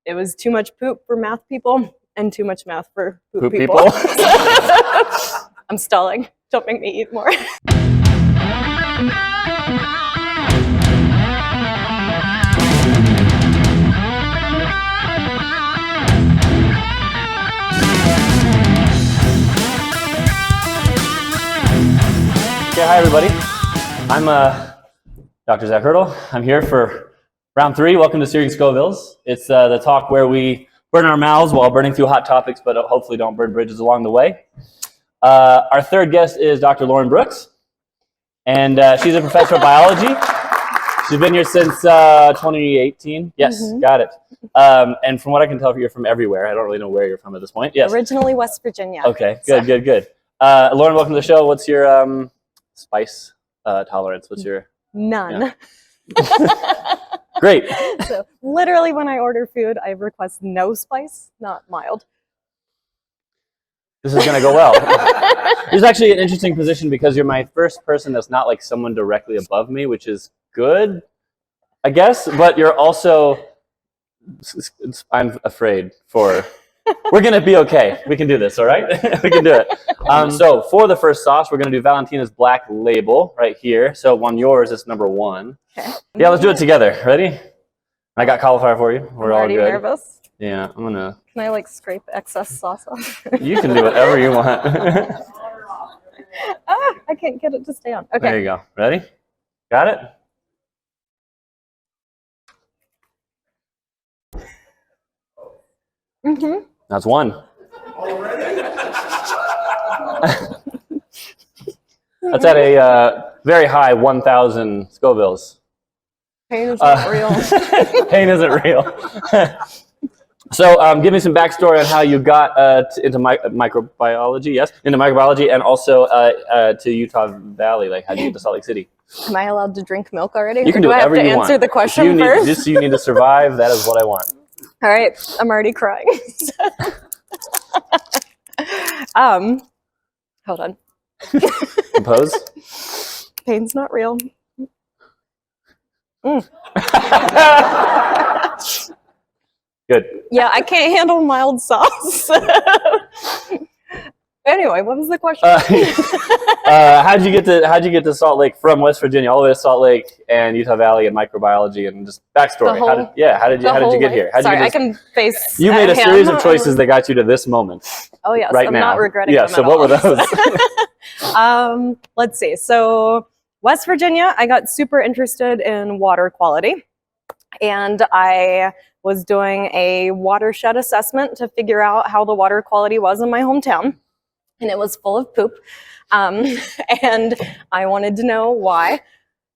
it was too much poop for math people and too much math for poop people. I'm stalling. Don't make me eat more. Okay, hi everybody. I'm Dr. Zach Hurdle. I'm here for round 3. Welcome to Searing Scovilles. It's the talk where we burn our mouths while burning through hot topics, but hopefully don't burn bridges along the way. Our third guest is Dr. Lauren Brooks, and she's a professor of biology. She's been here since 2018. Yes, got it. And from what I can tell, you're from everywhere. I don't really know where you're from at this point. Yes. Originally West Virginia. Okay, good. Lauren, welcome to the show. What's your spice tolerance? What's your... None. Yeah. Great. So literally when I order food, I request no spice, not mild. This is going to go well. This is actually an interesting position because you're my first person that's not like someone directly above me, which is good, I guess, but you're also, I'm afraid for... We're going to be okay. We can do this, all right? We can do it. So for the first sauce, we're going to do Valentina's Black Label right here. So on yours, it's number 1. Okay. Yeah, let's do it together. Ready? I got cauliflower for you. We're all good. Nervous? Yeah, I'm going to... Can I like scrape excess sauce off? You can do whatever you want. I can't get it to stay on. Okay. There you go. Ready? Got it? Mm-hmm. That's 1. That's at a very high 1,000 Scovilles. Pain is not real. Pain isn't real. So give me some backstory on how you got into microbiology, yes? Into microbiology, and also to Utah Valley. Like, how did you get to Salt Lake City? Am I allowed to drink milk already? You can do whatever you want. Do I have to answer the question first? Just so you need to survive, that is what I want. All right, I'm already crying. Hold on. Compose. Pain's not real. Good. Yeah, I can't handle mild sauce. Anyway, what was the question? How'd you get to Salt Lake from West Virginia all the way to Salt Lake and Utah Valley and microbiology and just backstory? How did you get here? Sorry, I can face. You made a series of choices that got you to this moment. Oh yes, right I'm now. not regretting. Yeah. them So at what all. were those? Let's see. So West Virginia, I got super interested in water quality, and I was doing a watershed assessment to figure out how the water quality was in my hometown. And it was full of poop, and I wanted to know why.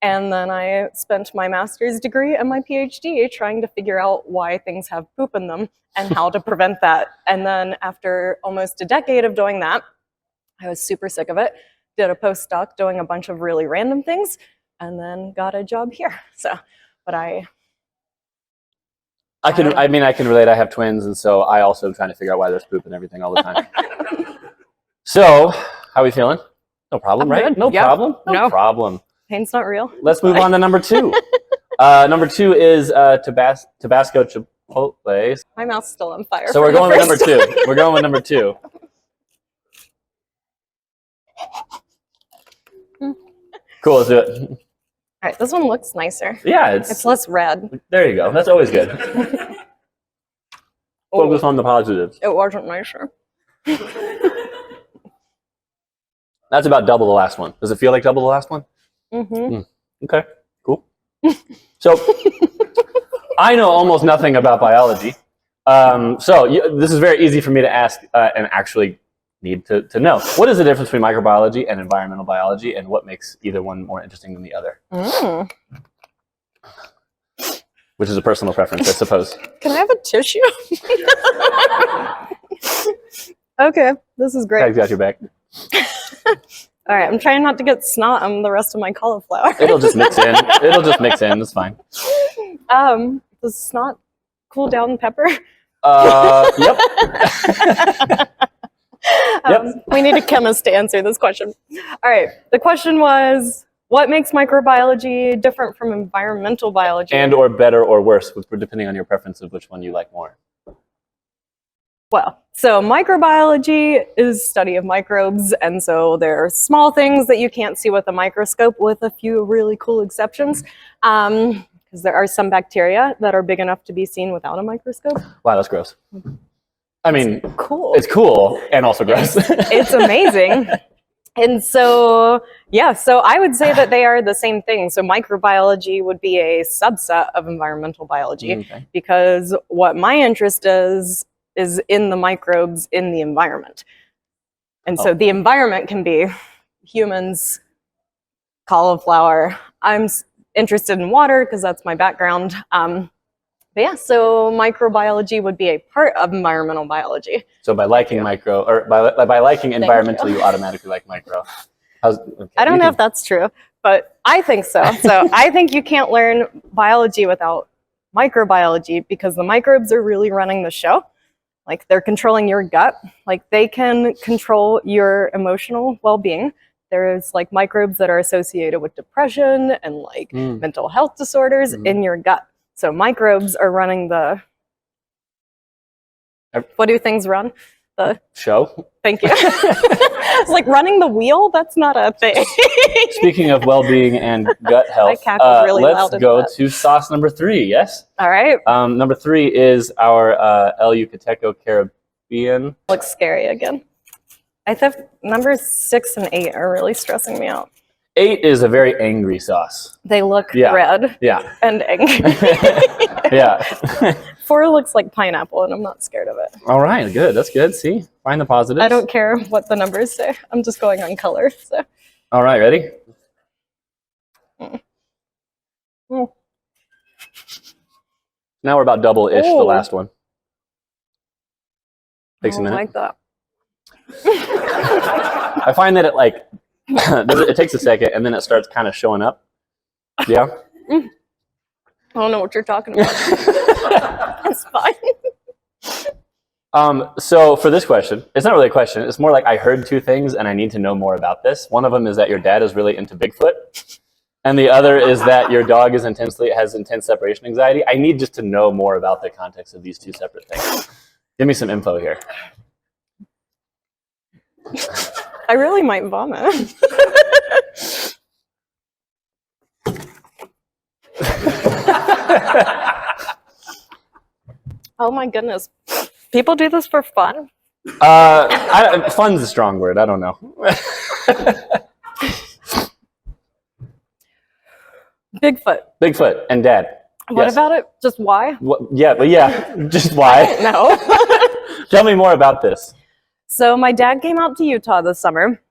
And then I spent my master's degree and my PhD trying to figure out why things have poop in them and how to prevent that. And then after almost a decade of doing that, I was super sick of it, did a postdoc doing a bunch of really random things, and then got a job here. So, but I can relate. I have twins, and so I also am trying to figure out why there's poop and everything all the time. So, how are we feeling? No problem, right? Good. No problem. No problem. Pain's not real. Let's move on to number 2. Number 2 is Tabasco Chipotle. My mouth's still on fire. So we're going with number 2. We're going with number 2. Cool, let's do it. All right, this one looks nicer. Yeah, it's less red. There you go. That's always good. Focus on the positives. It wasn't nicer. That's about double the last one. Does it feel like double the last one? Okay, cool. So, I know almost nothing about biology. This is very easy for me to ask and actually need to know. What is the difference between microbiology and environmental biology, and what makes either one more interesting than the other? Which is a personal preference, I suppose. Can I have a tissue? Okay, this is great. Tag's got your back. All right, I'm trying not to get snot on the rest of my cauliflower. It'll just mix in. It's fine. Does snot cool down pepper? Yep. We need a chemist to answer this question. All right, the question was, what makes microbiology different from environmental biology? And or better or worse, depending on your preference of which one you like more. Well, so microbiology is study of microbes, and so there are small things that you can't see with a microscope, with a few really cool exceptions. Because there are some bacteria that are big enough to be seen without a microscope. Wow, that's gross. I mean, Cool. it's cool and also gross. It's amazing. And so, yeah, so I would say that they are the same thing. So microbiology would be a subset of environmental biology, Okay. because what my interest is in the microbes in the environment. And so the environment can be humans, cauliflower. I'm interested in water because that's my background. But yeah, so microbiology would be a part of environmental biology. So by liking micro, or by liking environmental, you automatically like micro. Okay, I don't know if that's true, but I think so. So I think you can't learn biology without microbiology, because the microbes are really running the show. Like, they're controlling your gut. Like, they can control your emotional well-being. There's like microbes that are associated with depression and like mental health disorders in your gut. So microbes are running the, what do things run? The show. Thank you. It's like running the wheel. That's not a thing. Speaking of well-being and gut health, I cackled really let's loud go to sauce number 3. Yes. All right. Number 3 is our El Yucateco Caribbean. Looks scary again. I think numbers 6 and 8 are really stressing me out. 8 is a very angry sauce. They look red and angry. Yeah. 4 looks like pineapple, and I'm not scared of it. All right, good. That's good. See, find the positives. I don't care what the numbers say. I'm just going on color. So. All right, ready? Now we're about double-ish the last one. Takes a minute. I like that. I find that it takes a second, and then it starts kind of showing up. Yeah? I don't know what you're talking about. It's fine. So for this question, it's not really a question. It's more like I heard 2 things, and I need to know more about this. One of them is that your dad is really into Bigfoot, and the other is that your dog has intense separation anxiety. I need just to know more about the context of these 2 separate things. Give me some info here. I really might vomit. Oh my goodness. People do this for fun? Fun's a strong word. I don't know. Bigfoot and Dad. What about it? Just why? Just why? No. Tell me more about this. So my dad came out to Utah this summer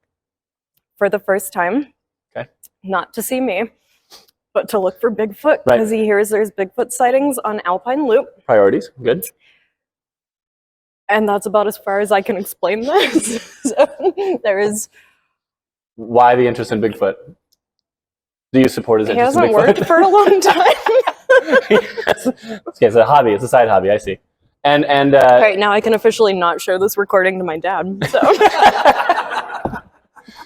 for the first time. Okay. Not to see me, but to look for Bigfoot, because he hears there's Bigfoot sightings on Alpine Loop. Priorities. Good. And that's about as far as I can explain this. So there is. Why the interest in Bigfoot? Do you support his interest in Bigfoot? He hasn't worked for a long time. Okay, it's a hobby. It's a side hobby. I see. And all right, now I can officially not show this recording to my dad.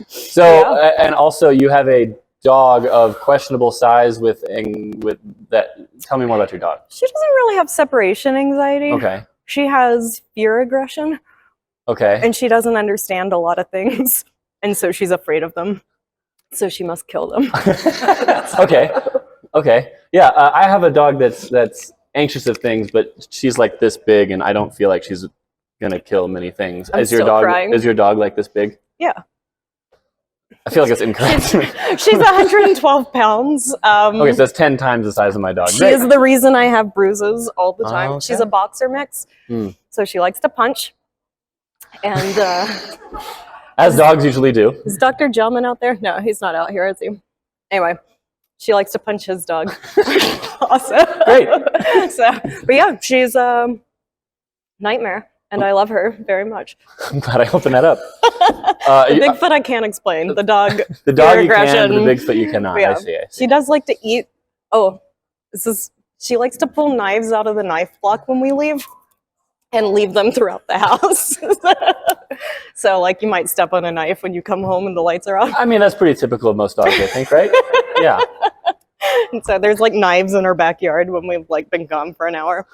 So. And also you have a dog of questionable size with that. Tell me more about your dog. She doesn't really have separation anxiety. Okay. She has fear aggression. Okay. And she doesn't understand a lot of things, and so she's afraid of them. So she must kill them. Okay. Yeah, I have a dog that's anxious of things, but she's like this big, and I don't feel like she's gonna kill many things. Is your dog like this big? Yeah. I feel like it's incorrect. She's 112 pounds. Okay, so that's 10 times the size of my dog. She is the reason I have bruises all the time. Okay. She's a boxer mix, so she likes to punch. And as dogs usually do. Is Dr. Gelman out there? No, he's not out here, is he? Anyway, she likes to punch his dog. Awesome. Great. But yeah, she's a nightmare, and I love her very much. I'm glad I opened that up. The Bigfoot I can't explain. The dog you can, the Bigfoot you cannot. Yeah. I see. She does like to eat. She likes to pull knives out of the knife block when we leave. and leave them throughout the house. So like you might step on a knife when you come home and the lights are off. I mean, that's pretty typical of most dogs, I think, right? Yeah. And so there's like knives in our backyard when we've like been gone for an hour.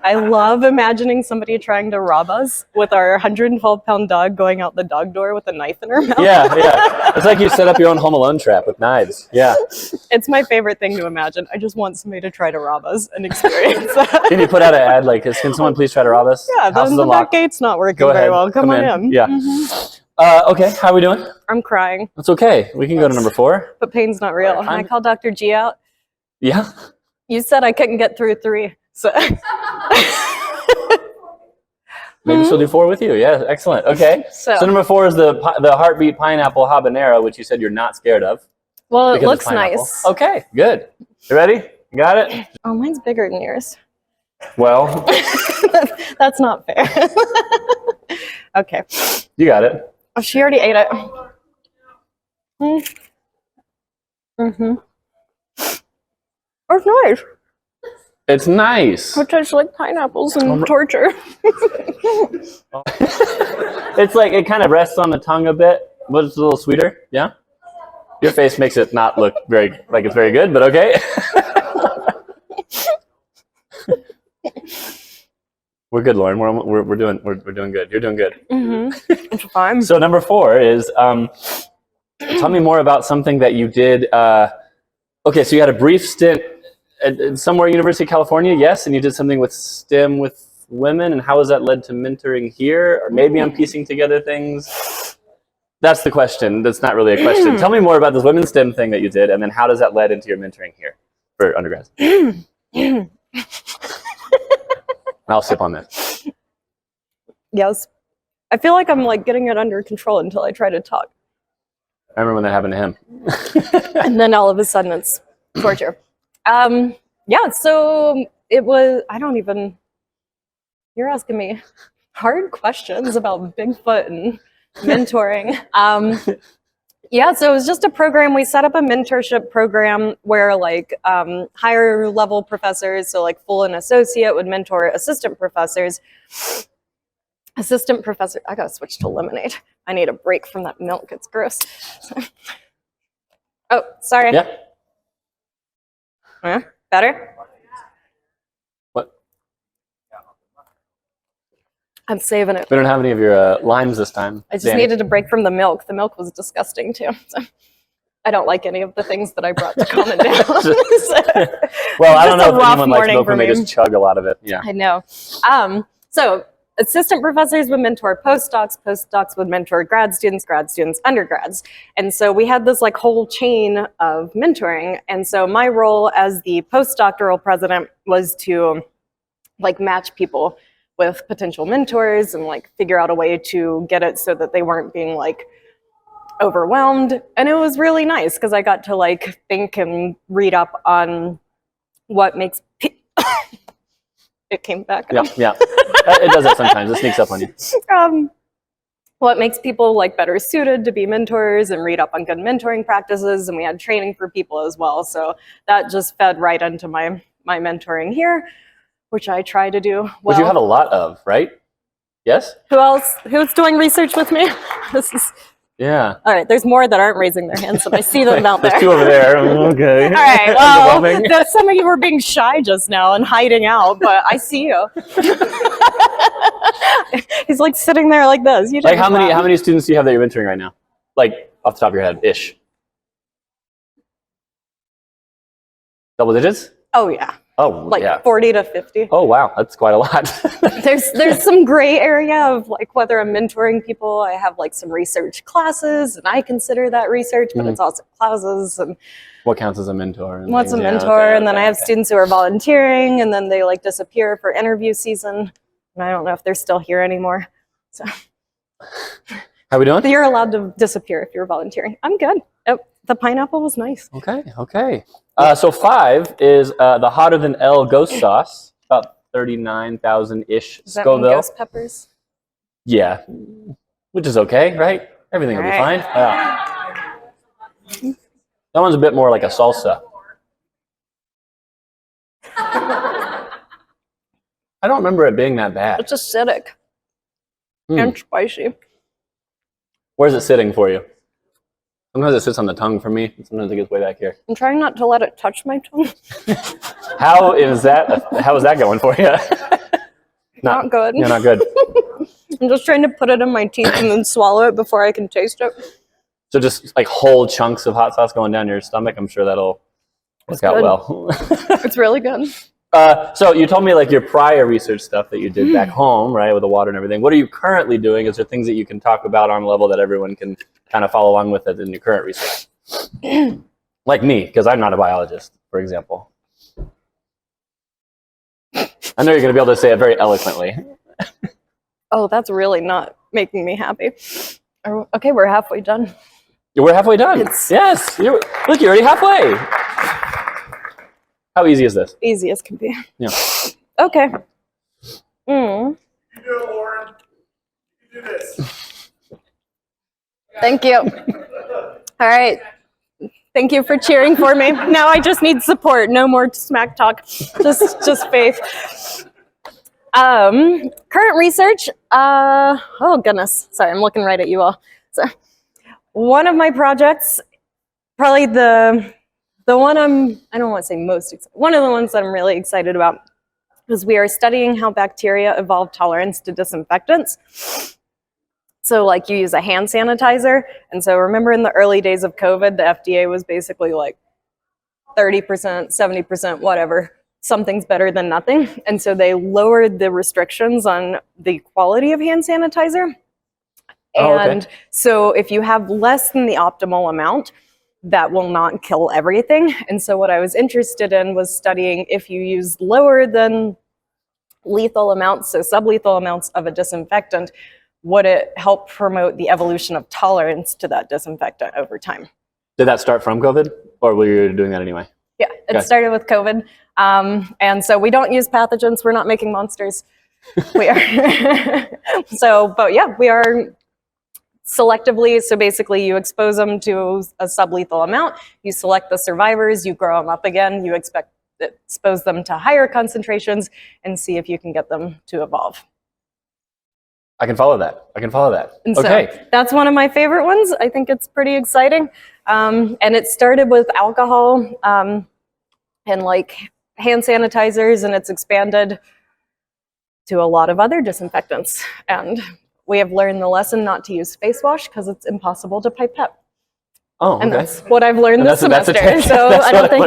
I love imagining somebody trying to rob us with our 112-pound dog going out the dog door with a knife in her mouth. Yeah, yeah. It's like you set up your own Home Alone trap with knives. Yeah. It's my favorite thing to imagine. I just want somebody to try to rob us and experience that. Can you put out an ad like, can someone please try to rob us? Yeah, then the back gate's not working very well. Come on in. Yeah. Okay, how are we doing? I'm crying, That's okay. We can go to number 4. but pain's not real. Can I call Dr. G out? Yeah. You said I couldn't get through 3. So Maybe she'll do 4 with you. Yeah, excellent. Okay. So number 4 is the heartbeat pineapple habanero, which you said you're not scared of. well, it looks nice. Okay, good. You ready? You got it? Oh, mine's bigger than yours. Well, That's not fair. Okay. you got it. Oh, she already ate it. Mm-hmm. It's nice. It's nice. It tastes like pineapples and torture. It's like it kind of rests on the tongue a bit, but it's a little sweeter. Yeah. Your face makes it not look very like it's very good, but okay. We're good, Lauren. We're doing good. You're doing good. Mm-hmm. It's fine. So number 4 is tell me more about something that you did. Okay, so you had a brief stint at somewhere University of California, yes, and you did something with STEM with women, and how has that led to mentoring here? Or maybe I'm piecing together things. That's the question. That's not really a question. Tell me more about this women's STEM thing that you did, and then how does that lead into your mentoring here for undergrads? I'll sip on that. Yes. I feel like I'm like getting it under control until I try to talk. I remember when that happened to him. And then all of a sudden it's torture. Yeah, so it was, you're asking me hard questions about Bigfoot and mentoring. Yeah, so it was just a program. We set up a mentorship program where like higher level professors, so like full and associate, would mentor assistant professors. I gotta switch to lemonade. I need a break from that milk. It's gross. Oh, sorry. Yeah. Better? What? I'm saving it. We don't have any of your limes this time. I just needed a break from the milk. The milk was disgusting too. So I don't like any of the things that I brought to calm it down. Well, I don't know if anyone likes milk when they just chug a lot of it. Yeah. I know. So assistant professors would mentor postdocs would mentor grad students, undergrads. And so we had this like whole chain of mentoring. And so my role as the postdoctoral president was to like match people with potential mentors and like figure out a way to get it so that they weren't being like overwhelmed. And it was really nice because I got to like think and read up on what makes it came back. Yeah. It does that sometimes. It sneaks up on you. What makes people like better suited to be mentors and read up on good mentoring practices. And we had training for people as well. So that just fed right into my mentoring here, which I try to do well. Which you have a lot of, right? Yes? Who else? Who's doing research with me? Yeah. All right, there's more that aren't raising their hands, so I see them out there. There's 2 over there. Okay. All right, well, some of you were being shy just now and hiding out, but I see you. He's like sitting there like this. Like how many students do you have that you're mentoring right now? Like off the top of your head, ish. Double digits? Oh yeah. Oh, like yeah. 40 to 50. Oh, wow. That's quite a lot. There's some gray area of like whether I'm mentoring people. I have like some research classes and I consider that research, but it's also classes. And what counts as a mentor? What's a mentor? And then I have students who are volunteering and then they like disappear for interview season. And I don't know if they're still here anymore. So how we doing? You're allowed to disappear if you're volunteering. I'm good. Oh, the pineapple was nice. Okay. So 5 is the hotter than L ghost sauce, about 39,000-ish Is that mean Scoville. ghost peppers? Yeah, which is okay, right? Everything will be fine. That one's a bit more like a salsa. I don't remember it being that bad. It's acidic and spicy. Where's it sitting for you? Sometimes it sits on the tongue for me. Sometimes it gets way back here. I'm trying not to let it touch my tongue. How is that going for you? Not good. Yeah, not good. I'm just trying to put it in my teeth and then swallow it before I can taste it. So just like whole chunks of hot sauce going down your stomach. I'm sure that'll work out well. It's really good. So you told me like your prior research stuff that you did back home, right, with the water and everything. What are you currently doing? Is there things that you can talk about on a level that everyone can kind of follow along with it in your current research? Like me, because I'm not a biologist, for example. I know you're going to be able to say it very eloquently. Oh, that's really not making me happy. Okay, we're halfway done. We're halfway done. Yes. Look, you're already halfway. How easy is this? Easy as can be. Yeah. Okay. You do it, Lauren. You do this. Thank you. All right. Thank you for cheering for me. Now I just need support. No more smack talk. Just faith. Current research. Oh goodness. Sorry, I'm looking right at you all. So, one of my projects, probably the one I don't want to say most excited, one of the ones that I'm really excited about is we are studying how bacteria evolve tolerance to disinfectants. So like you use a hand sanitizer, and so remember in the early days of COVID, the FDA was basically like 30%, 70%, whatever, something's better than nothing. And so they lowered the restrictions on the quality of hand sanitizer. And so if you have less than the optimal amount, that will not kill everything. And so what I was interested in was studying if you use lower than lethal amounts, so sublethal amounts of a disinfectant, would it help promote the evolution of tolerance to that disinfectant over time? Did that start from COVID, or were you doing that anyway? Yeah, it started with COVID. And so we don't use pathogens. We're not making monsters. We are. But yeah, we are selectively. So basically you expose them to a sublethal amount. You select the survivors, you grow them up again. You expose them to higher concentrations and see if you can get them to evolve. I can follow that. And so that's one of my favorite ones. I think it's pretty exciting. And it started with alcohol and like hand sanitizers, and it's expanded to a lot of other disinfectants. And we have learned the lesson not to use face wash because it's impossible to pipette. Oh, okay. And that's what I've learned this semester. So I don't think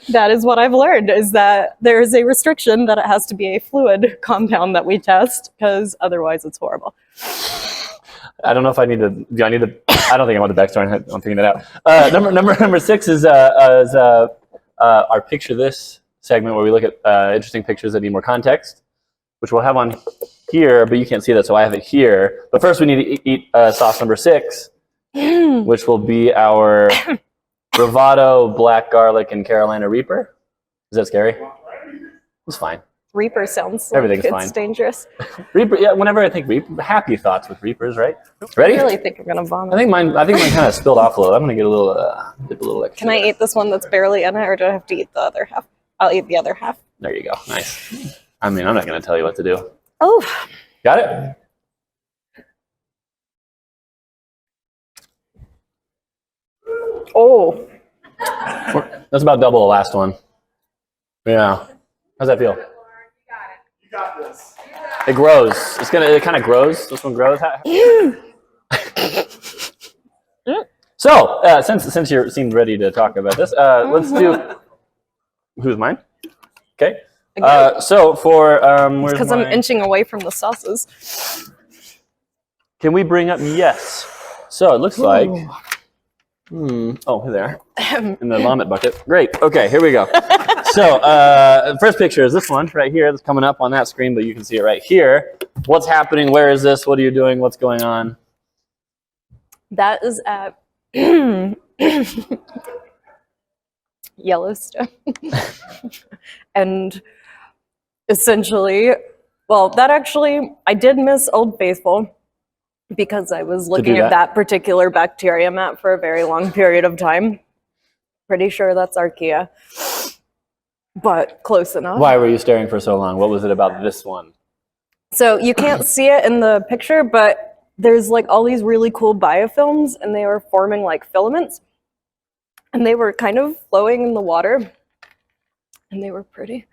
that is what I've learned, is that there is a restriction that it has to be a fluid compound that we test, because otherwise it's horrible. I don't know if I need to. Do I need to? I don't think I want the backstory. I'm figuring that out. Number 6 is our picture this segment where we look at interesting pictures that need more context, which we'll have on here, but you can't see that, so I have it here. But first, we need to eat sauce number 6. Which will be our Bravado Black Garlic and Carolina Reaper. Is that scary? It's fine. Reaper sounds like Everything's it's fine. dangerous. Reaper, yeah, whenever I think Reaper, happy thoughts with Reapers, right? Ready? I really think I'm gonna vomit. I think mine kind of spilled off a little. I'm gonna get a little, dip a little extra. Can I eat this one that's barely in it, or do I have to eat the other half? I'll eat the other half. There you go. Nice. I mean, I'm not gonna tell you what to do. Oh. Got it? Oh. That's about double the last one. Yeah. How's that feel? You got this. It grows. It kind of grows. This one grows. So, since you seemed ready to talk about this, let's do. Who's mine? Okay. So for because I'm inching away from the sauces. Can we bring up? Yes. So it looks like. Oh, here they are. In the vomit bucket. Great. Okay, here we go. So, first picture is this one right here. That's coming up on that screen, but you can see it right here. What's happening? Where is this? What are you doing? What's going on? That is at Yellowstone. And essentially, well, that actually, I did miss Old Faithful, because I was looking at that particular bacteria map for a very long period of time. Pretty sure that's Archaea. but close enough. Why were you staring for so long? What was it about this one? So you can't see it in the picture, but there's like all these really cool biofilms, and they were forming like filaments, and they were kind of flowing in the water, and they were pretty.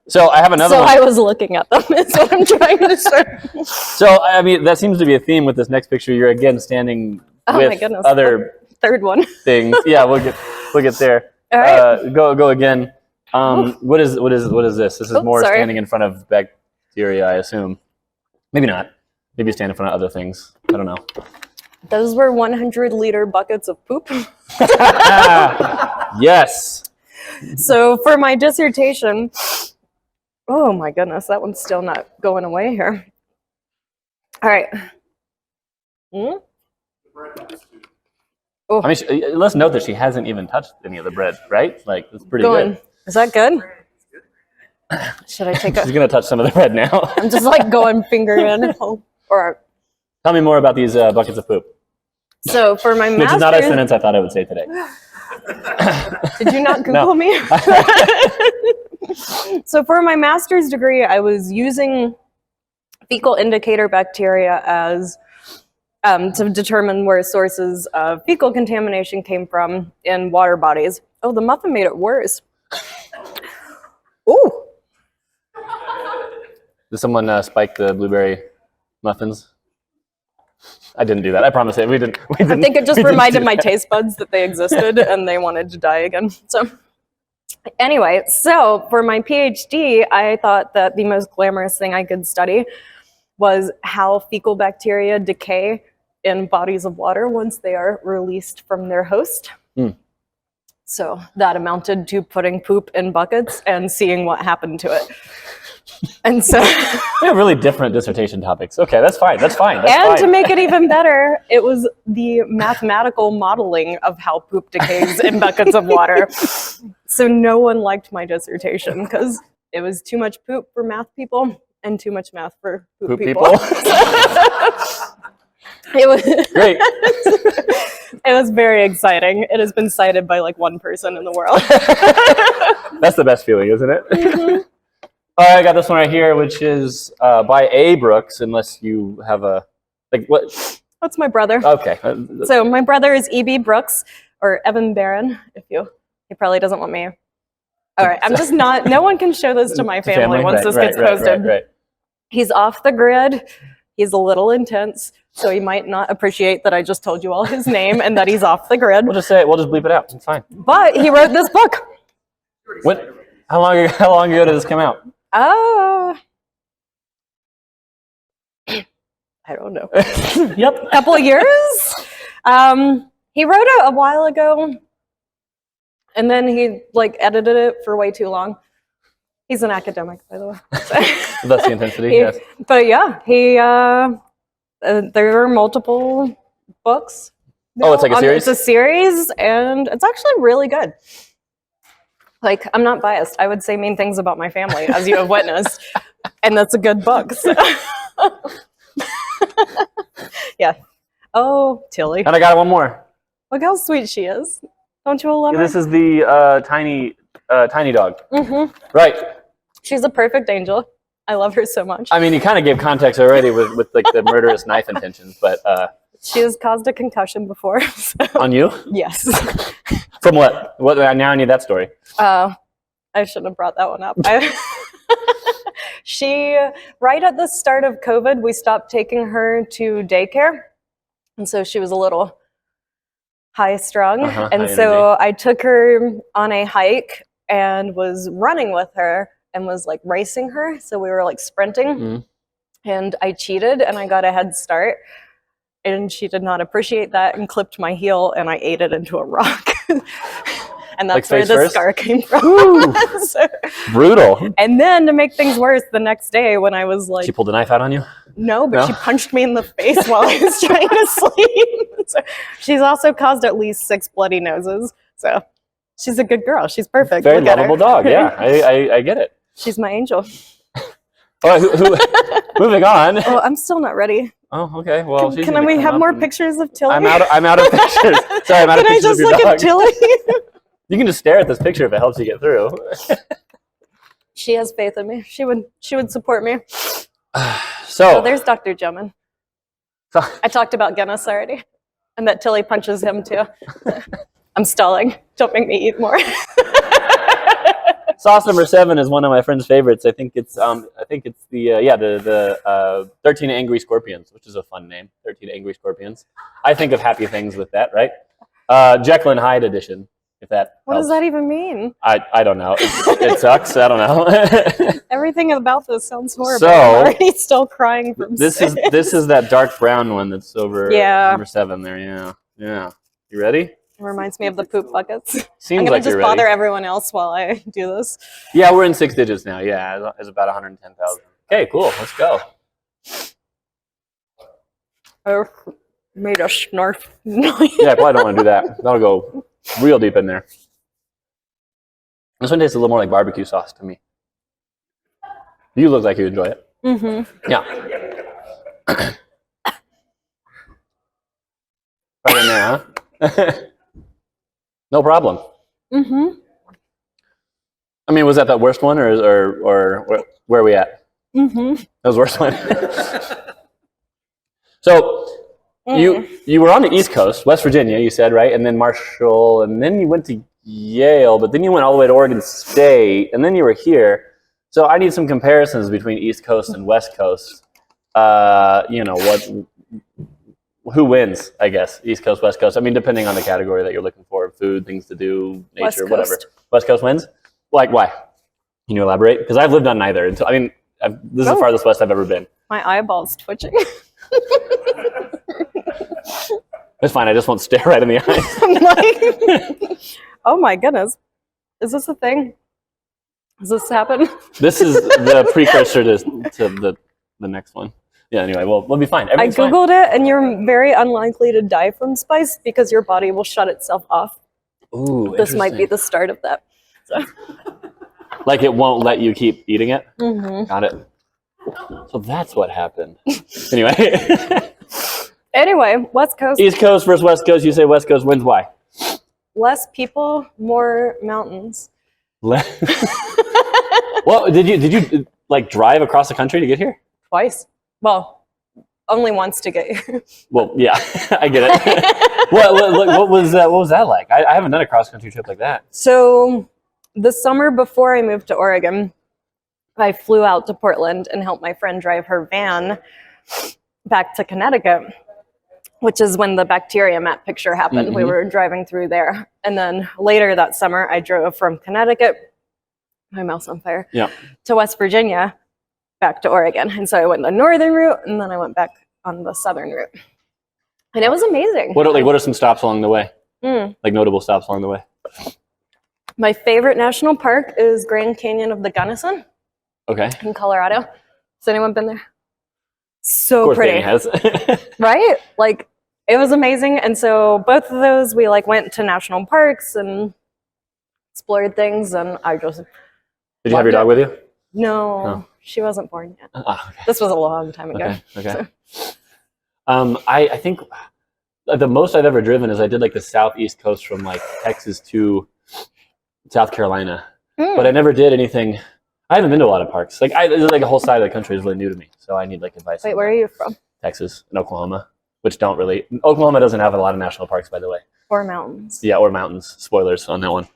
So I have another one. I was looking at them, is what I'm trying to say. So, I mean, that seems to be a theme with this next picture. You're again standing Oh my with goodness. other Third one. things. Yeah, we'll get there. All right. Go again. What is this? This is more sorry. standing in front of bacteria, I assume. Maybe not. Maybe stand in front of other things. I don't know. Those were 100-liter buckets of poop. Yes. So for my dissertation, oh my goodness, that one's still not going away here. All right. I mean, let's note that she hasn't even touched any of the bread, right? Like, it's pretty good. Is that good? Should I take She's going to touch some of the bread now. I'm just like going finger in. Or Tell me more about these buckets of poop. so for my Which master's, is not a sentence I thought I would say today. did you not Google me? So for my master's degree, I was using fecal indicator bacteria as to determine where sources of fecal contamination came from in water bodies. Oh, the muffin made it worse. Ooh. Did someone spike the blueberry muffins? I didn't do that. I promise it. We didn't. I think it just reminded my taste buds that they existed and they wanted to die again. So anyway, so for my PhD, I thought that the most glamorous thing I could study was how fecal bacteria decay in bodies of water once they are released from their host. So that amounted to putting poop in buckets and seeing what happened to it. And so we have really different dissertation topics. Okay, that's fine. That's fine. to make it even better, it was the mathematical modeling of how poop decays in buckets of water. So no one liked my dissertation because it was too much poop for math people and too much math for poop people. It was Great. It was very exciting. It has been cited by like one person in the world. That's the best feeling, isn't it? Mm-hmm. All right, I got this one right here, which is by A. Brooks, unless you have a, like, what? That's my brother. Okay. So my brother is E.B. Brooks, or Evan Barron, he probably doesn't want me. All right, I'm just not, no one can show this to my family once this gets posted. Right. He's off the grid. He's a little intense, so he might not appreciate that I just told you all his name and that he's off the grid. We'll just say it. We'll just bleep it out. It's fine. But he wrote this book. How long ago did this come out? I don't know. Yep. A couple of years. He wrote it a while ago, and then he like edited it for way too long. He's an academic, by the way. That's the intensity. Yes. But yeah, there are multiple books. Oh, it's like a series? It's a series, and it's actually really good. Like, I'm not biased. I would say mean things about my family, as you have witnessed, and that's a good book. So. Yeah. Oh, Tilly. And I got one more. Look how sweet she is. Don't you love her? This is the tiny dog. Mm-hmm. Right. She's a perfect angel. I love her so much. I mean, you kind of gave context already with like the murderous knife intentions, but she has caused a concussion before. So. On you? Yes. From what? What? Now I need that story. I shouldn't have brought that one up. She, right at the start of COVID, we stopped taking her to daycare, and so she was a little high-strung. And high so energy. I took her on a hike and was running with her and was like racing her. So we were like sprinting, and I cheated and I got a head start. And she did not appreciate that and clipped my heel, and I ate it into a rock. And that's like where the scar came from. So, brutal. And then to make things worse, the next day when I was like... She pulled a knife out on you? No, but she punched me in the face while I was trying to sleep. So she's also caused at least 6 bloody noses. So she's a good girl. She's perfect. Very lovable dog. Yeah, I get it. She's my angel. All right, moving on. Oh, I'm still not ready. Oh, okay. Well, she's Can gonna we come have up more and- pictures of Tilly? I'm out of pictures. Sorry, I'm out of Can I pictures just of your look dog. at Tilly? You can just stare at this picture if it helps you get through. She has faith in me. She would support me. So Oh, there's Dr. Juman. I talked about Guinness already, and that Tilly punches him too. I'm stalling. Don't make me eat more. sauce number 7 is one of my friend's favorites. I think it's the 13 Angry Scorpions, which is a fun name. 13 Angry Scorpions. I think of happy things with that, right? Jekyll and Hyde edition. If that What helps. does that even mean? I don't know. It sucks. I don't know. Everything about this sounds horrible. So- I'm already still crying from This is that dark brown one that's over number 7 there. Yeah. You ready? It reminds me of the poop buckets. Seems I'm gonna like just you're ready. bother everyone else while I do this. Yeah, we're in 6 digits now. Yeah, it's about 110,000. Okay, cool. Let's go. I made a snarf. Yeah, I probably don't want to do that. That'll go real deep in there. This one tastes a little more like barbecue sauce to me. You look like you enjoy it. Mm-hmm. Yeah. Right in there, huh? No problem. Mm-hmm. I mean, was that the worst one, or where are we at? Mm-hmm. That was the worst one. So you were on the East Coast, West Virginia, you said, right? And then Marshall, and then you went to Yale, but then you went all the way to Oregon State, and then you were here. So I need some comparisons between East Coast and West Coast. Who wins, I guess, East Coast, West Coast? I mean, depending on the category that you're looking for, food, things to do, West nature, Coast. whatever. West Coast wins? Like, why? Can you elaborate? Because I've lived on neither. This is the farthest west I've ever been. My eyeball's twitching. It's fine. I just won't stare right in the eyes. I'm like, oh my goodness. Is this a thing? Does this happen? This is the precursor to the next one. Yeah, anyway, we'll be fine. I Everything's fine. Googled it, and you're very unlikely to die from spice because your body will shut itself off. Ooh, This might be interesting. the start of that. So. Like it won't let you keep eating it? Mm-hmm. Got it. So that's what happened. Anyway. Anyway, West Coast, East Coast versus West Coast. You say West Coast wins. Why? less people, more mountains. Well, did you like drive across the country to get here? Twice. Well, only once to get here. Well, yeah, I get it. What was that like? I haven't done a cross country trip like that. So the summer before I moved to Oregon, I flew out to Portland and helped my friend drive her van back to Connecticut, which is when the bacteria map picture happened. Mm-hmm. We were driving through there. And then later that summer, I drove from Connecticut, my mouth's on fire, to West Virginia, back to Oregon. And so I went the northern route, and then I went back on the southern route. And it was amazing. What are some stops along the way? Mm. Like notable stops along the way? My favorite national park is Grand Canyon of the Gunnison Okay. in Colorado. Has anyone been there? Of So course, pretty. Danny has. Right? Like, it was amazing. And so both of those, we like went to national parks and explored things. And I just Did you have your dog with you? No, she wasn't born yet. Okay. This was a long time ago. Okay. I think the most I've ever driven is I did like the southeast coast from like Texas to South Carolina, but I never did anything. I haven't been to a lot of parks. Like a whole side of the country is really new to me, so I need like advice. Wait, on where that. are you from? Texas and Oklahoma, which don't really. Oklahoma doesn't have a lot of national parks, by the way. Or mountains. Yeah, or mountains. Spoilers on that one.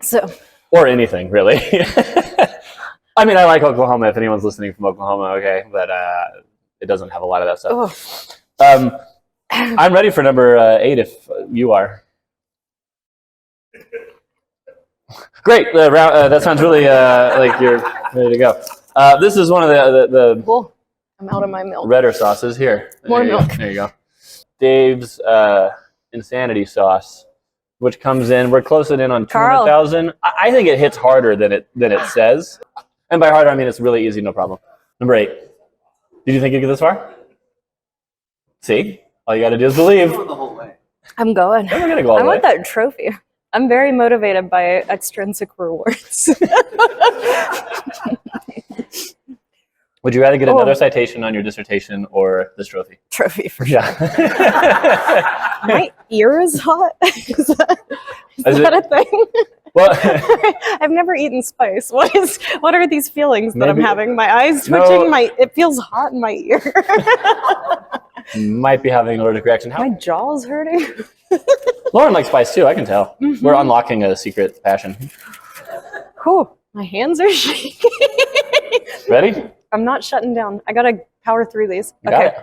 So. Or anything really. I mean, I like Oklahoma. If anyone's listening from Oklahoma, okay, but it doesn't have a lot of that stuff. Oh. I'm ready for number 8 if you are. Great. That sounds really like you're ready to go. This is one of the Cool. I'm out of my milk. redder sauces here. More There you milk. go. There you go. Dave's Insanity sauce, which comes in. We're closing in on Carl. 200,000. I think it hits harder than it says. And by harder, I mean it's really easy, no problem. Number 8. Did you think you'd get this far? See? All you got to do is believe. I'm going. We're going to go all I the way. want that trophy. I'm very motivated by extrinsic rewards. Would you rather get Oh. another citation on your dissertation or this trophy? Trophy for sure. Yeah. My ear is hot. Is that Is a thing? Well, I've never eaten spice. What are these feelings that I'm Maybe- having? My eyes twitching. It feels hot in my ear. might be having an allergic reaction. My jaw's hurting. Lauren likes spice too, I can tell. We're unlocking a secret passion. Cool. My hands are shaking. Ready? I'm not shutting down. I gotta power through these. You got it.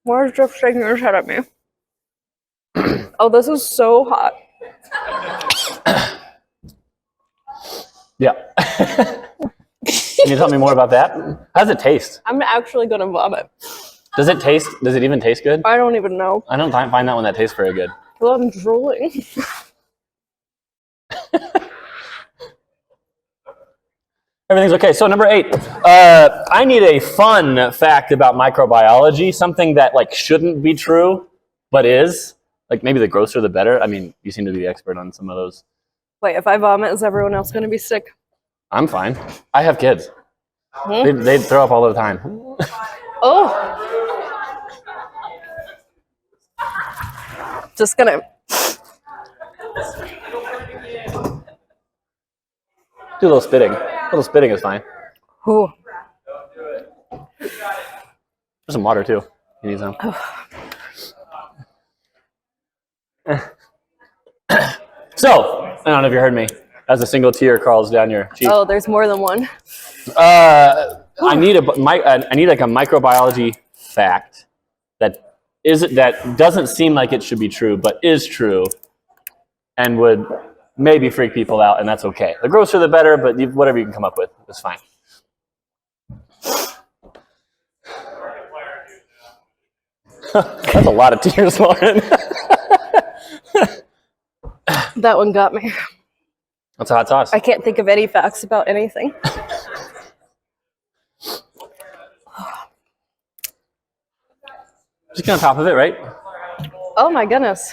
Where's just shaking your head at me? Oh, this is so hot. Yeah. Can you tell me more about that? How does it taste? I'm actually gonna vomit. Does it even taste good? I don't even know. I don't find that one that tastes very good. Well, I'm drooling. Everything's okay. So number 8, I need a fun fact about microbiology, something that like shouldn't be true, but is. Like maybe the grosser the better. I mean, you seem to be the expert on some of those. Wait, if I vomit, is everyone else gonna be sick? I'm fine. I have kids. They throw up all the time. Oh. Just gonna. Do a little spitting. A little spitting is fine. Ooh. There's some water too. You need some. So, I don't know if you heard me. As a single tear crawls down your cheek. Oh, there's more than one. I need like a microbiology fact that doesn't seem like it should be true, but is true, and would maybe freak people out, and that's okay. The grosser the better, but whatever you can come up with is fine. That's a lot of tears, Lauren. That one got me. That's a hot sauce. I can't think of any facts about anything. Just get on top of it, right? Oh my goodness.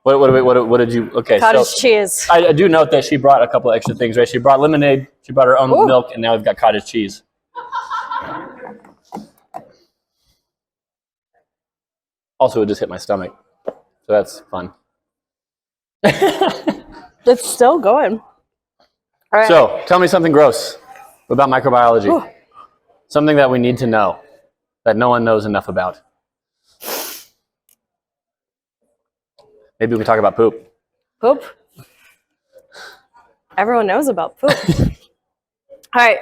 What did you? Okay, Cottage so cheese. I do note that she brought a couple extra things, right? She brought lemonade, she brought her own milk, and now we've got cottage cheese. Also, it just hit my stomach, so that's fun. It's still going. All right. So, tell me something gross about microbiology. Ooh. Something that we need to know that no one knows enough about. Maybe we can talk about poop. Poop. Everyone knows about poop. All right.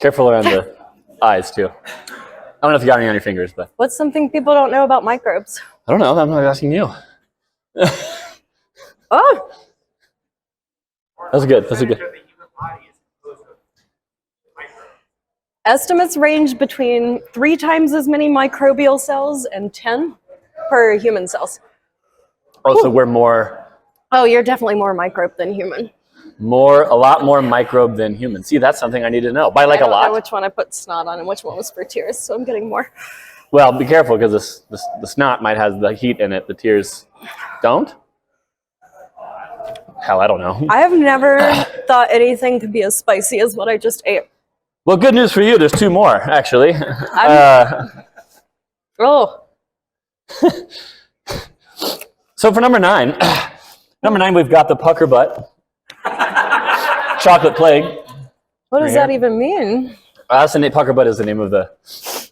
Careful around the eyes, too. I don't know if you got any on your fingers, but What's something people don't know about microbes? I don't know. I'm not asking you. Oh, That's good. That's a good. estimates range between 3 times as many microbial cells and 10 per human cells. Oh, so we're more Oh, you're definitely more microbe than human. a lot more microbe than human. See, that's something I need to know. By like I a don't know lot. which one I put snot on and which one was for tears, so I'm getting more. Well, be careful because the snot might have the heat in it. The tears don't. Hell, I don't know. I have never thought anything could be as spicy as what I just ate. Well, good news for you. There's 2 more actually. Oh, So for number 9, we've got the pucker butt chocolate plague. what does Right that even mean? That's the name. Pucker butt is the name of the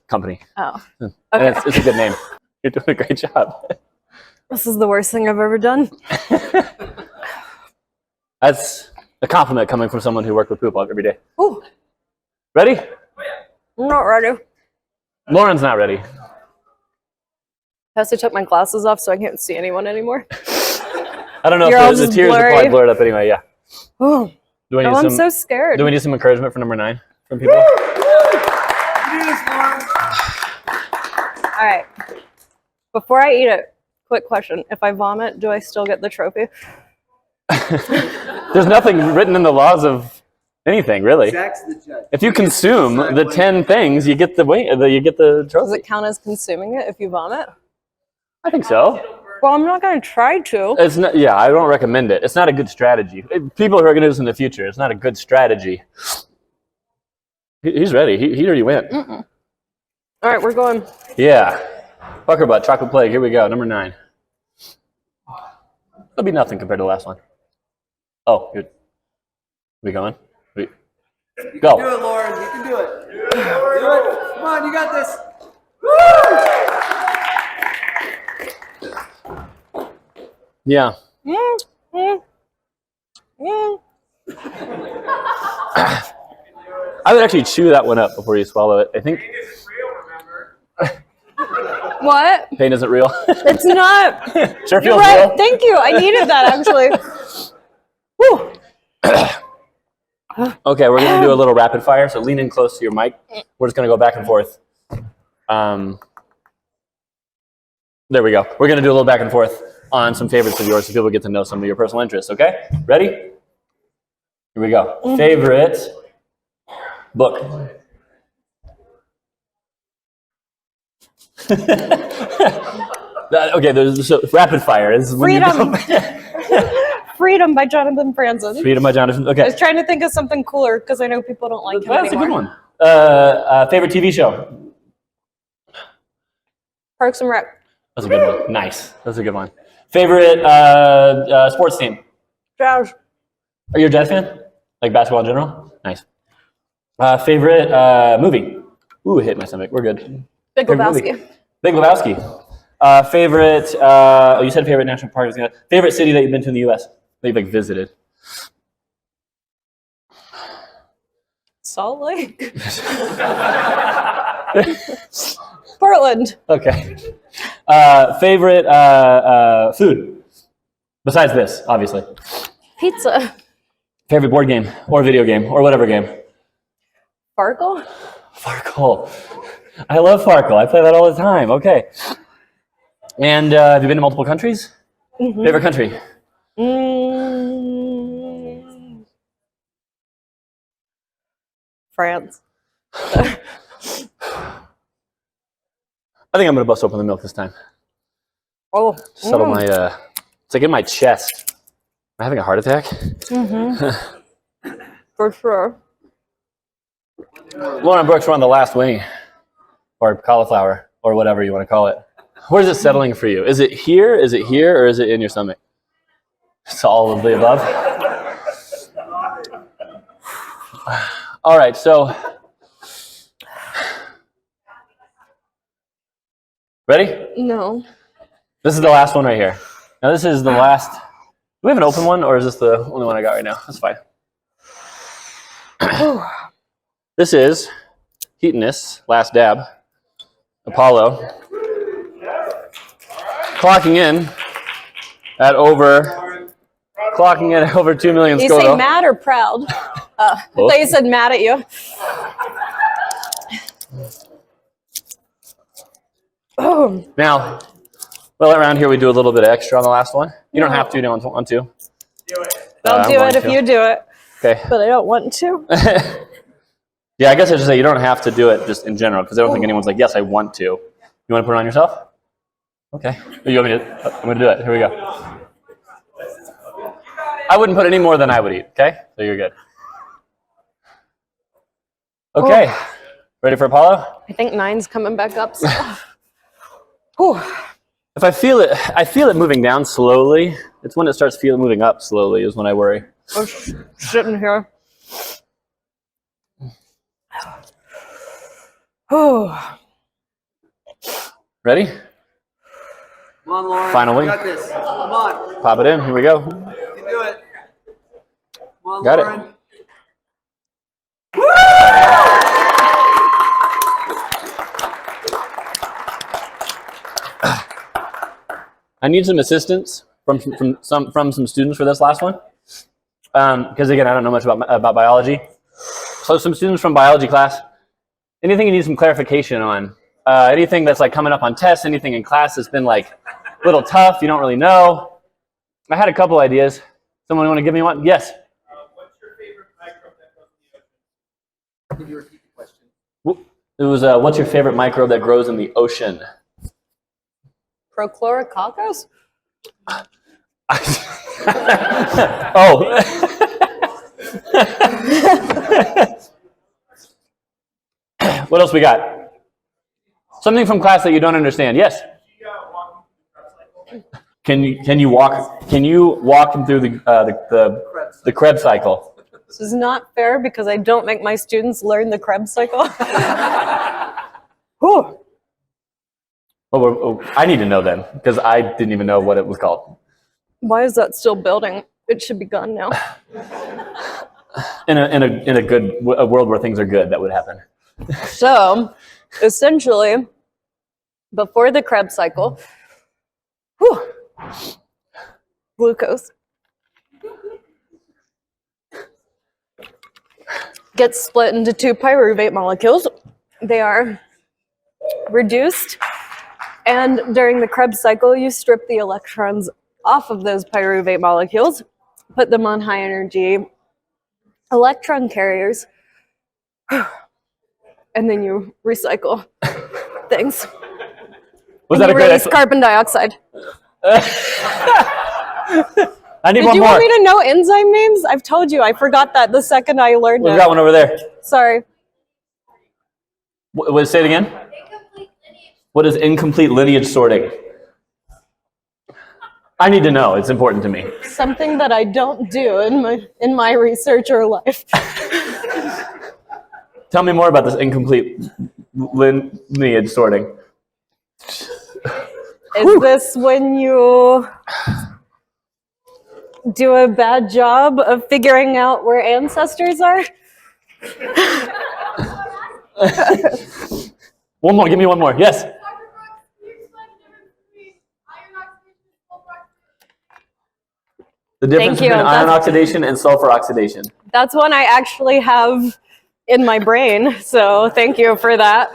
company. Oh, And okay. it's a good name. You're doing a great job. This is the worst thing I've ever done. That's a compliment coming from someone who worked with poop every day. Ooh, Ready? I'm not ready. Lauren's not ready. I also took my glasses off so I can't see anyone anymore. I don't know You're all if the just tears are blurry. probably blurred up anyway. Yeah. Oh, Do we need I'm some? so scared. Do we need some encouragement for number 9 from people? All right. Before I eat it, quick question. If I vomit, do I still get the trophy? There's nothing written in the laws of anything really. Zach's the judge. If you consume the 10 things, you get the Does trophy. it count as consuming it if you vomit? I think so. Well, I'm not going to try to. It's not. Yeah, I don't recommend it. It's not a good strategy. People who are going to do this in the future, it's not a good strategy. He's ready. He already went. All right, we're going. Yeah. Fucker butt, chocolate plague. Here we go. Number 9. That'll be nothing compared to the last one. Oh, good. We going? You Go. can do it, Lauren. You can do it. Do it. Come on, you got this. Yeah. I would actually chew that one up before you swallow it. I think Pain isn't real, remember? What? pain isn't real. It's not. Sure You're feels right. real. Thank you. I needed that, actually. Whew. Okay, we're going to do a little rapid fire, so lean in close to your mic. We're just going to go back and forth. There we go. We're going to do a little back and forth on some favorites of yours so people get to know some of your personal interests, okay? Ready? Here we go. Favorite book. Okay, there's so, rapid fire. This is when you Freedom. go- Freedom by Jonathan Franzen. Freedom by Jonathan. I Okay. was trying to think of something cooler because I know people don't like him That's a anymore. good one. Favorite TV show? Parks and Rec. That's a good one. Nice. That's a good one. Favorite sports team? Jazz. Are you a Jazz fan? Like basketball in general? Nice. Favorite movie? Ooh, it hit my stomach. We're good. Big Favorite Lebowski. movie? Big Lebowski. Favorite, you said favorite national park. Favorite city that you've been to in the U.S. that you've like visited? Salt Lake. Portland. Okay. Favorite food? Besides this, obviously. Pizza. Favorite board game or video game or whatever game? Farkle. Farkle. I love Farkle. I play that all the time. Okay. And have you been to multiple countries? Mm-hmm. Favorite country? France. I think I'm going to bust open the milk this time. Oh. Settle my, it's like in my chest. Am I having a heart attack? For sure. Lauren Brooks, we're on the last wing. Or cauliflower, or whatever you want to call it. Where's it settling for you? Is it here, or is it in your stomach? It's all of the above. All right, so. Ready? No. This is the last one right here. Now this is the last. Do we have an open one, or is this the only one I got right now? That's fine. This is Heatonist, last dab. Apollo. Clocking in at over 2 million You Scoville. say mad or proud? I thought you said mad at you. Oh. Now, well, around here we do a little bit of extra on the last one. You don't have to, you don't want to. Do it. I'll I'm do going it if to. you do it, Okay. but I don't want to. Yeah, I guess I should say you don't have to do it just in general because I don't think anyone's like, yes, I want to. You want to put it on yourself? Okay. You want me to? I'm going to do it. Here we go. I wouldn't put any more than I would eat, okay? So you're good. Okay. Ready for Apollo? I think 9's coming back up. So. Whew. If I feel it moving down slowly. It's when it starts moving up slowly is when I worry. I'm sitting here. Oh. Ready? Come on, Lauren. Final wing. You got this. Come on. Pop it in. Here we go. You can do it. Come on, Got it. Lauren. I need some assistance from some students for this last one. Because again, I don't know much about biology. So some students from biology class, anything you need some clarification on, anything that's like coming up on tests, anything in class that's been like a little tough, you don't really know. I had a couple ideas. Someone want to give me one? Yes. What's your favorite microbe that goes in the ocean? Can you repeat the question? It was what's your favorite microbe that grows in the ocean? Prochlorococcus? Oh. What else we got? Something from class that you don't understand. Yes. Can you walk him through the Krebs cycle? This is not fair because I don't make my students learn the Krebs cycle. Whew. Oh, I need to know then because I didn't even know what it was called. Why is that still building? It should be gone now. In a good a world where things are good, that would happen. So, essentially, before the Krebs cycle, glucose gets split into two pyruvate molecules. They are reduced, and during the Krebs cycle, you strip the electrons off of those pyruvate molecules, put them on high energy electron carriers, and then you recycle things. Was and that you a good release carbon dioxide. I need Did one you more. want me to know enzyme names? I've told you. I forgot that the second I learned We've it. got one over there. Sorry. Say it again. What is incomplete lineage sorting? I need to know. It's important to me. Something that I don't do in my research or life. Tell me more about this incomplete lineage sorting. Is this when you do a bad job of figuring out where ancestors are? One more. Give me one more. Yes. The difference Thank you. between ion oxidation and sulfur oxidation. That's one I actually have in my brain, so thank you for that.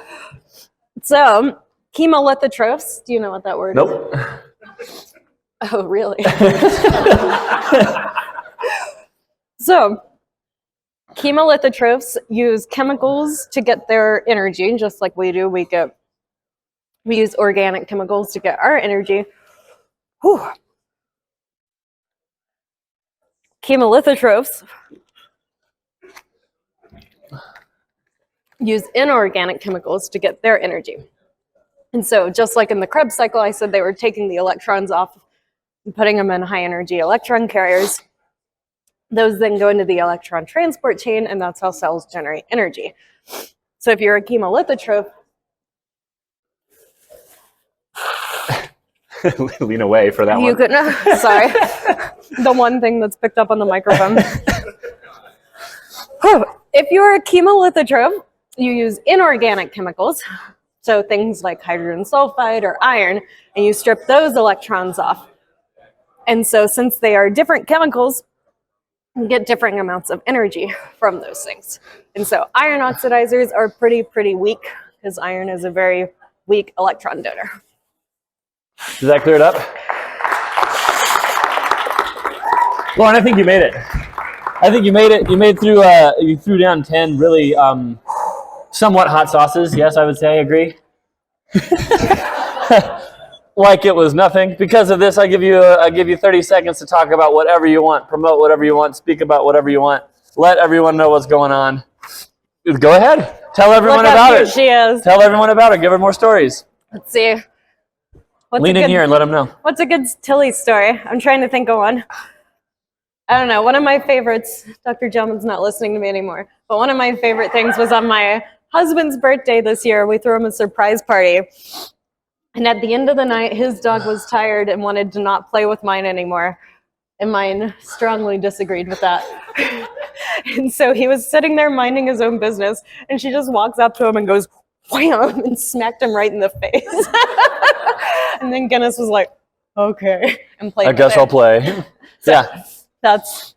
So, chemolithotrophs, do you know what that word Nope. is? Oh, really? So, chemolithotrophs use chemicals to get their energy, just like we do. We use organic chemicals to get our energy. Whew. Chemolithotrophs use inorganic chemicals to get their energy. And so just like in the Krebs cycle, I said they were taking the electrons off and putting them in high energy electron carriers. Those then go into the electron transport chain, and that's how cells generate energy. So if you're a chemolithotroph, Lean away for that you one. could, sorry, the one thing that's picked up on the microphone. If you're a chemolithotroph, you use inorganic chemicals, so things like hydrogen sulfide or iron, and you strip those electrons off. And so since they are different chemicals, you get different amounts of energy from those things. And so iron oxidizers are pretty weak because iron is a very weak electron donor. Does that clear it up? Lauren, I think you made it. I think you made it. You made through. You threw down 10 really somewhat hot sauces. Yes, I would say. Agree. Like it was nothing. Because of this, I give you 30 seconds to talk about whatever you want, promote whatever you want, speak about whatever you want, let everyone know what's going on. Go ahead. Tell everyone Look how about cute it. she is. Tell everyone about her. Give her more stories. Let's see. Lean in here and let them know. What's a good Tilly story? I'm trying to think of one. I don't know. One of my favorites, Dr. Gellman's not listening to me anymore, but one of my favorite things was on my husband's birthday this year. We threw him a surprise party. And at the end of the night, his dog was tired and wanted to not play with mine anymore. And mine strongly disagreed with that. And so he was sitting there minding his own business, and she just walks up to him and goes, wham, and smacked him right in the face. And then Guinness was like, okay, and played I guess I'll play. So yeah. That's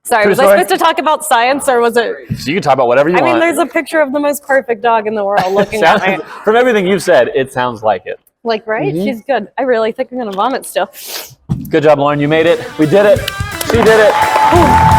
sorry, True was I story. supposed to talk about science or was it? So you can talk about whatever you want. I mean, there's a picture of the most perfect dog in the world looking at me. From everything you've said, it sounds like it. Like, right? Mm-hmm. She's good. I really think I'm gonna vomit still. Good job, Lauren. You made it. We did it. She did it.